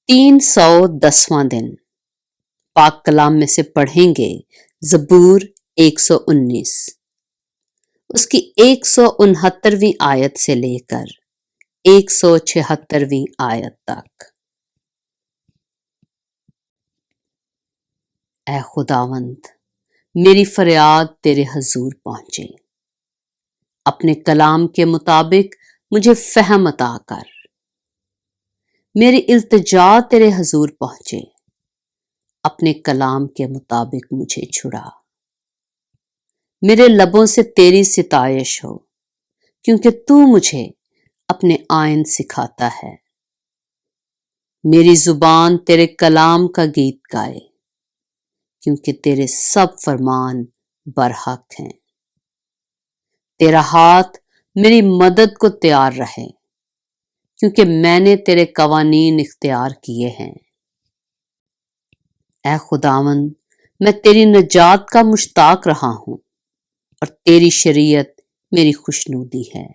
310واں دن پاک کلام میں سے پڑھیں گے زبور 119، اس کی 169ویں آیت سے لے کر 176ویں آیت تک۔ اے خداوند، میری فریاد تیرے حضور پہنچے، اپنے کلام کے مطابق مجھے فہم عطا کر۔ میری التجا تیرے حضور پہنچے، اپنے کلام کے مطابق مجھے چھڑا۔ میرے لبوں سے تیری ستائش ہو، کیونکہ تو مجھے اپنے آئین سکھاتا ہے۔ میری زبان تیرے کلام کا گیت گائے، کیونکہ تیرے سب فرمان برحق ہیں۔ تیرا ہاتھ میری مدد کو تیار رہے، کیونکہ میں نے تیرے قوانین اختیار کیے ہیں۔ اے خداوند، میں تیری نجات کا مشتاق رہا ہوں، اور تیری شریعت میری خوشنودی ہے۔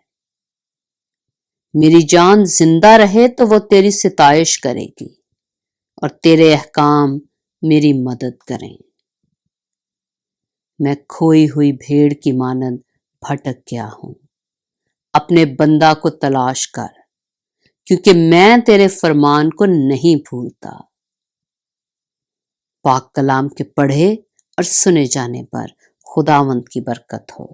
میری جان زندہ رہے تو وہ تیری ستائش کرے گی، اور تیرے احکام میری مدد کریں۔ میں کھوئی ہوئی بھیڑ کی مانند بھٹک گیا ہوں، اپنے بندہ کو تلاش کر، کیونکہ میں تیرے فرمان کو نہیں بھولتا۔ پاک کلام کے پڑھے اور سنے جانے پر خداوند کی برکت ہو۔